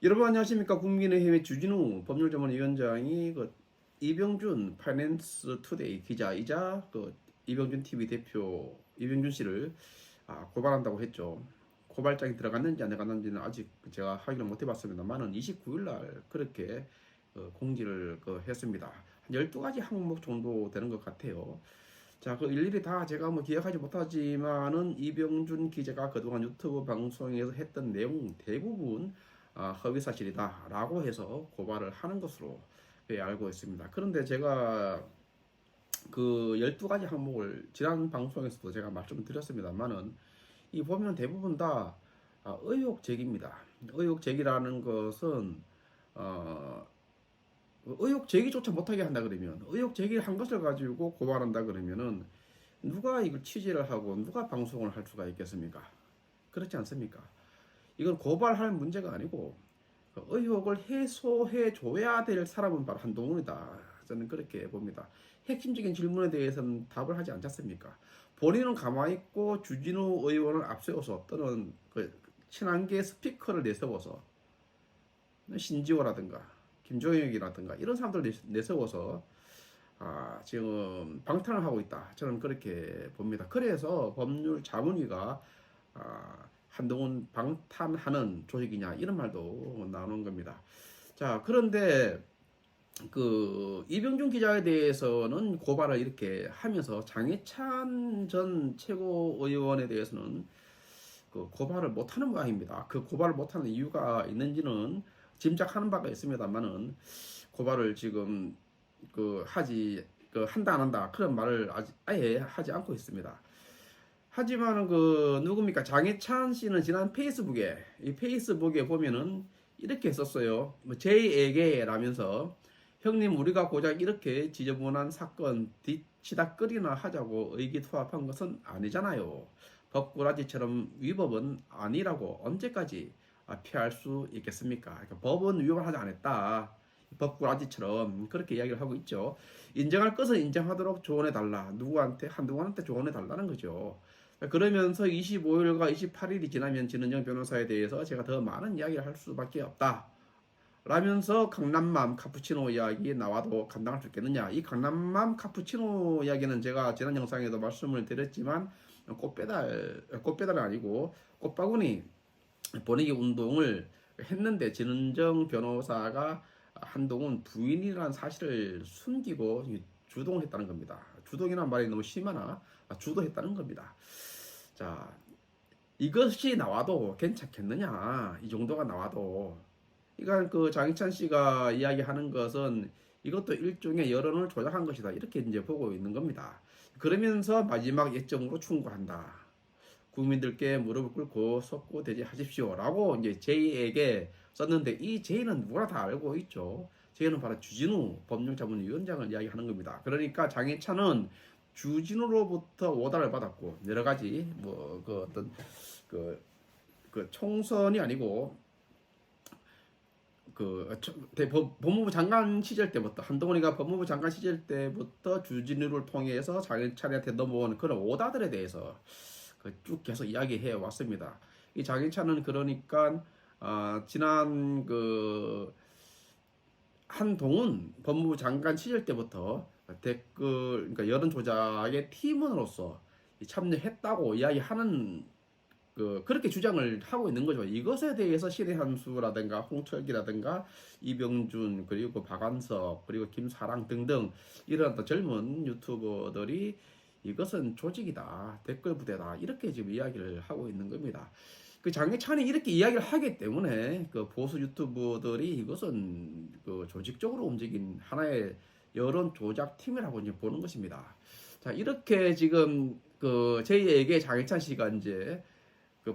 여러분 안녕하십니까? 국민의힘의 주진우 법률전문위원장이 이병준 파이낸스 투데이 기자이자 이병준 TV 대표 이병준 씨를 고발한다고 했죠. 고발장이 들어갔는지 안 들어갔는지는 아직 제가 확인을 못 해봤습니다만은 29일 날 그렇게 공지를 했습니다. 한 12가지 항목 정도 되는 것 같아요. 자, 일일이 다 제가 기억하지 못하지만은 이병준 기자가 그동안 유튜브 방송에서 했던 내용 대부분 허위 사실이다라고 해서 고발을 하는 것으로 알고 있습니다. 그런데 제가 그 12가지 항목을 지난 방송에서도 제가 말씀을 드렸습니다만은 이 보면 대부분 다 의혹 제기입니다. 의혹 제기라는 것은 의혹 제기조차 못하게 한다 그러면 의혹 제기를 한 것을 가지고 고발한다 그러면은 누가 이걸 취재를 하고 누가 방송을 할 수가 있겠습니까? 그렇지 않습니까? 이건 고발할 문제가 아니고 의혹을 해소해 줘야 될 사람은 바로 한동훈이다. 저는 그렇게 봅니다. 핵심적인 질문에 대해서는 답을 하지 않지 않습니까? 본인은 가만히 있고 주진우 의원을 앞세워서 또는 친한계 스피커를 내세워서 신지호라든가 김종혁이라든가 이런 사람들 내세워서 지금 방탄을 하고 있다. 저는 그렇게 봅니다. 그래서 법률 자문위가 한동훈 방탄하는 조직이냐 이런 말도 나오는 겁니다. 자, 그런데 이병준 기자에 대해서는 고발을 이렇게 하면서 장해찬 전 최고의원에 대해서는 고발을 못하는 모양입니다. 그 고발을 못하는 이유가 있는지는 짐작하는 바가 있습니다만은 고발을 지금 한다 안 한다 그런 말을 아예 하지 않고 있습니다. 하지만 누굽니까? 장해찬 씨는 지난 페이스북에 보면은 이렇게 썼어요. 제에게 라면서 형님 우리가 고작 이렇게 지저분한 사건 뒤치다끌이나 하자고 의기투합한 것은 아니잖아요. 법꾸라지처럼 위법은 아니라고 언제까지 피할 수 있겠습니까? 그러니까 법은 위법을 하지 않았다. 법꾸라지처럼 그렇게 이야기를 하고 있죠. 인정할 것은 인정하도록 조언해달라. 한동훈한테 조언해달라는 거죠. 그러면서 25일과 28일이 지나면 진은정 변호사에 대해서 제가 더 많은 이야기를 할 수밖에 없다. 라면서 강남맘 카푸치노 이야기 나와도 감당할 수 있겠느냐. 이 강남맘 카푸치노 이야기는 제가 지난 영상에도 말씀을 드렸지만 꽃배달은 아니고 꽃바구니 보내기 운동을 했는데 진은정 변호사가 한동훈 부인이라는 사실을 숨기고 주동했다는 겁니다. 주동이라는 말이 너무 심하나 주도했다는 겁니다. 자, 이것이 나와도 괜찮겠느냐? 이 정도가 나와도. 그러니까 장희찬 씨가 이야기하는 것은 이것도 일종의 여론을 조작한 것이다. 이렇게 이제 보고 있는 겁니다. 그러면서 마지막 예정으로 충고한다. 국민들께 무릎을 꿇고 석고대죄하십시오라고 이제 제이에게 썼는데 이 제이는 누구나 다 알고 있죠. 제이는 바로 주진우 법률자문위원장을 이야기하는 겁니다. 그러니까 장해찬은 주진우로부터 오달을 받았고 여러 가지 총선이 아니고 법무부 장관 시절 때부터 한동훈이가 법무부 장관 시절 때부터 주진우를 통해서 장해찬한테 넘어온 그런 오다들에 대해서 쭉 계속 이야기해 왔습니다. 이 장해찬은 그러니까 지난 한동훈 법무부 장관 시절 때부터 그러니까 여론 조작의 팀원으로서 참여했다고 이야기하는 그렇게 주장을 하고 있는 거죠. 이것에 대해서 신혜한수라든가 홍철기라든가 이병준 그리고 박완석 그리고 김사랑 등등 이런 젊은 유튜버들이 이것은 조직이다, 댓글 부대다 이렇게 지금 이야기를 하고 있는 겁니다. 장해찬이 이렇게 이야기를 하기 때문에 보수 유튜버들이 이것은 조직적으로 움직인 하나의 여론 조작 팀이라고 이제 보는 것입니다. 자, 이렇게 지금 저희에게 장해찬 씨가 이제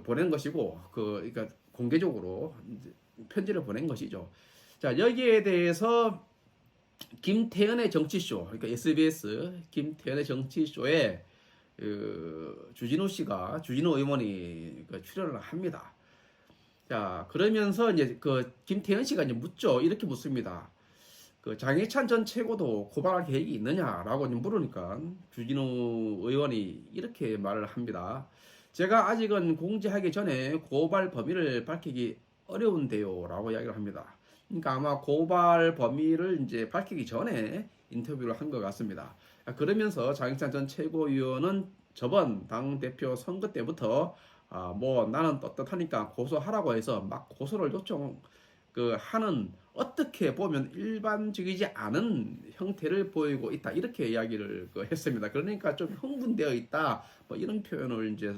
보낸 것이고 그러니까 공개적으로 이제 편지를 보낸 것이죠. 자, 여기에 대해서 김태현의 정치쇼, 그러니까 SBS 김태현의 정치쇼에 주진우 의원이 출연을 합니다. 자, 그러면서 이제 김태현 씨가 이제 묻죠. 이렇게 묻습니다. 장해찬 전 최고도 고발할 계획이 있느냐라고 물으니까 주진우 의원이 이렇게 말을 합니다. 제가 아직은 공지하기 전에 고발 범위를 밝히기 어려운데요라고 이야기를 합니다. 그러니까 아마 고발 범위를 이제 밝히기 전에 인터뷰를 한 것 같습니다. 그러면서 장익찬 전 최고위원은 저번 당 대표 선거 때부터 뭐 나는 떳떳하니까 고소하라고 해서 막 고소를 요청 하는 어떻게 보면 일반적이지 않은 형태를 보이고 있다 이렇게 이야기를 했습니다. 그러니까 좀 흥분되어 있다 뭐 이런 표현을 이제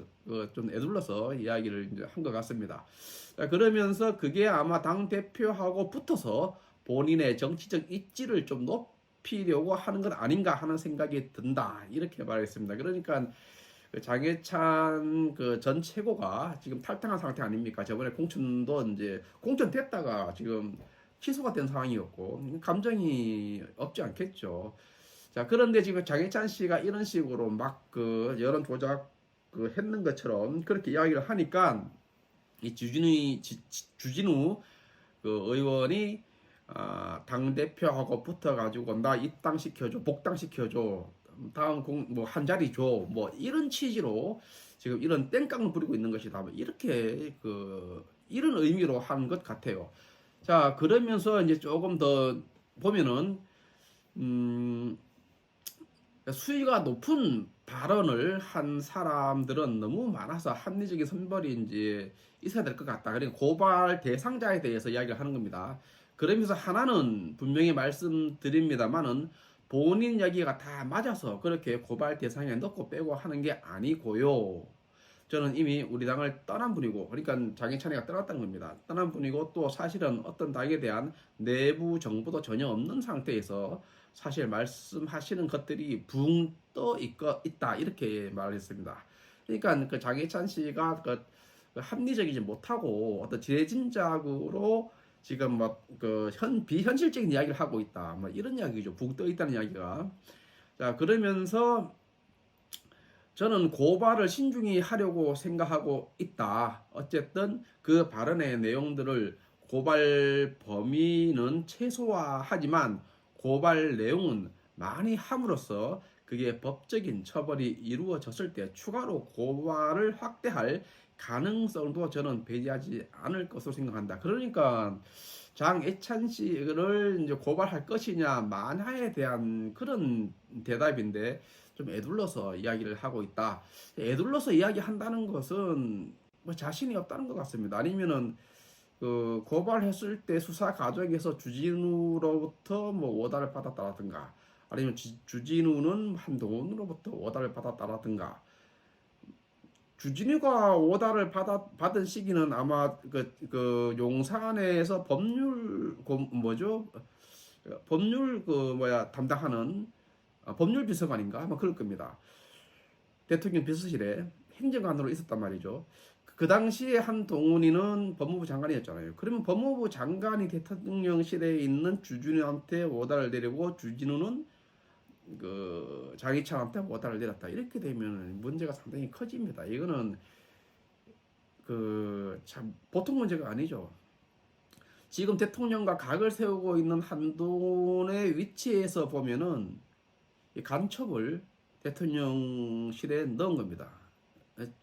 좀 애둘러서 이야기를 이제 한 것 같습니다. 그러면서 그게 아마 당 대표하고 붙어서 본인의 정치적 입지를 좀 높이려고 하는 것 아닌가 하는 생각이 든다 이렇게 말했습니다. 그러니까 장해찬 전 최고가 지금 탈당한 상태 아닙니까? 저번에 공천도 이제 공천됐다가 지금 취소가 된 상황이었고 감정이 없지 않겠죠. 자, 그런데 지금 장해찬 씨가 이런 식으로 막 여론 조작 했는 것처럼 그렇게 이야기를 하니까 이 주진우 의원이 당 대표하고 붙어가지고 나 입당시켜줘, 복당시켜줘, 다음 뭐 한 자리 줘, 뭐 이런 취지로 지금 이런 땡깡을 부리고 있는 것이다. 뭐 이렇게 이런 의미로 한 것 같아요. 자, 그러면서 이제 조금 더 보면은 수위가 높은 발언을 한 사람들은 너무 많아서 합리적인 선별이 이제 있어야 될 것 같다. 그러니까 고발 대상자에 대해서 이야기를 하는 겁니다. 그러면서 하나는 분명히 말씀드립니다만은 본인 이야기가 다 맞아서 그렇게 고발 대상에 넣고 빼고 하는 게 아니고요. 저는 이미 우리 당을 떠난 분이고, 그러니까 장해찬이가 떠났다는 겁니다. 떠난 분이고 또 사실은 어떤 당에 대한 내부 정보도 전혀 없는 상태에서 사실 말씀하시는 것들이 붕 떠 있다 이렇게 말했습니다. 그러니까 장해찬 씨가 합리적이지 못하고 어떤 지레짐작으로 지금 비현실적인 이야기를 하고 있다. 뭐 이런 이야기죠. 붕 떠 있다는 이야기가. 자, 그러면서 저는 고발을 신중히 하려고 생각하고 있다. 어쨌든 그 발언의 내용들을 고발 범위는 최소화하지만 고발 내용은 많이 함으로써 그게 법적인 처벌이 이루어졌을 때 추가로 고발을 확대할 가능성도 저는 배제하지 않을 것으로 생각한다. 그러니까 장애찬 씨를 이제 고발할 것이냐 마냐에 대한 그런 대답인데 좀 애둘러서 이야기를 하고 있다. 애둘러서 이야기한다는 것은 뭐 자신이 없다는 것 같습니다. 아니면은 고발했을 때 수사 과정에서 주진우로부터 뭐 오다를 받았다라든가 아니면 주진우는 한동훈으로부터 오다를 받았다라든가 주진우가 오다를 받은 시기는 아마 용산에서 법률 뭐죠? 법률 담당하는 법률 비서관인가 아마 그럴 겁니다. 대통령 비서실에 행정관으로 있었단 말이죠. 그 당시에 한동훈이는 법무부 장관이었잖아요. 그러면 법무부 장관이 대통령실에 있는 주진우한테 오다를 내리고 주진우는 장희찬한테 오다를 내렸다. 이렇게 되면 문제가 상당히 커집니다. 이거는 참 보통 문제가 아니죠. 지금 대통령과 각을 세우고 있는 한동훈의 위치에서 보면은 이 간첩을 대통령실에 넣은 겁니다.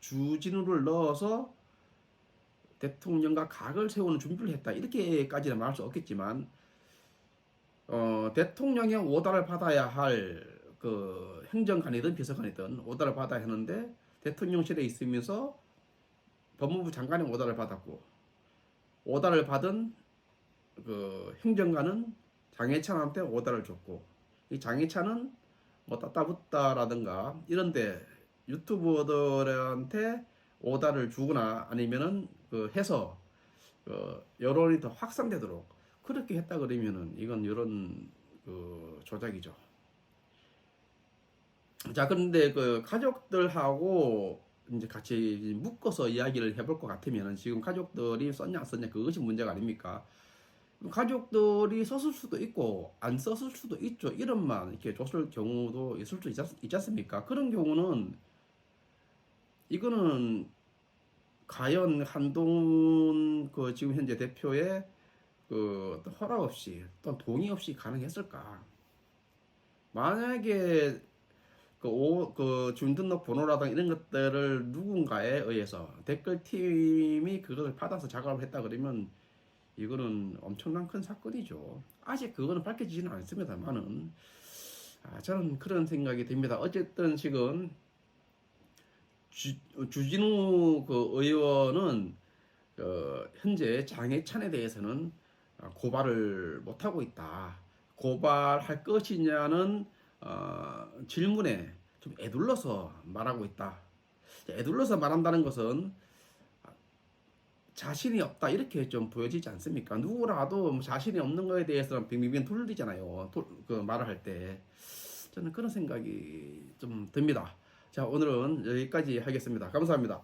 주진우를 넣어서 대통령과 각을 세우는 준비를 했다. 이렇게까지는 말할 수 없겠지만 대통령의 오다를 받아야 할 행정관이든 비서관이든 오다를 받아야 하는데 대통령실에 있으면서 법무부 장관의 오다를 받았고 오다를 받은 행정관은 장해찬한테 오다를 줬고 이 장해찬은 뭐 따따붙다라든가 이런데 유튜버들한테 오다를 주거나 아니면은 해서 여론이 더 확산되도록 그렇게 했다 그러면은 이건 여론 조작이죠. 자, 그런데 가족들하고 이제 같이 묶어서 이야기를 해볼 것 같으면은 지금 가족들이 썼냐 안 썼냐 그것이 문제가 아닙니까? 가족들이 썼을 수도 있고 안 썼을 수도 있죠. 이름만 이렇게 줬을 경우도 있을 수 있지 않습니까? 그런 경우는 이거는 과연 한동훈 지금 현재 대표의 허락 없이 또 동의 없이 가능했을까? 만약에 주민등록 번호라든가 이런 것들을 누군가에 의해서 댓글팀이 그것을 받아서 작업을 했다 그러면 이거는 엄청난 큰 사건이죠. 아직 그거는 밝혀지지는 않습니다만은 저는 그런 생각이 듭니다. 어쨌든 지금 주진우 그 의원은 현재 장해찬에 대해서는 고발을 못 하고 있다. 고발할 것이냐는 질문에 좀 에둘러서 말하고 있다. 에둘러서 말한다는 것은 자신이 없다 이렇게 좀 보여지지 않습니까? 누구라도 뭐 자신이 없는 거에 대해서는 빙빙빙 돌리잖아요. 그 말을 할 때. 저는 그런 생각이 좀 듭니다. 자, 오늘은 여기까지 하겠습니다. 감사합니다.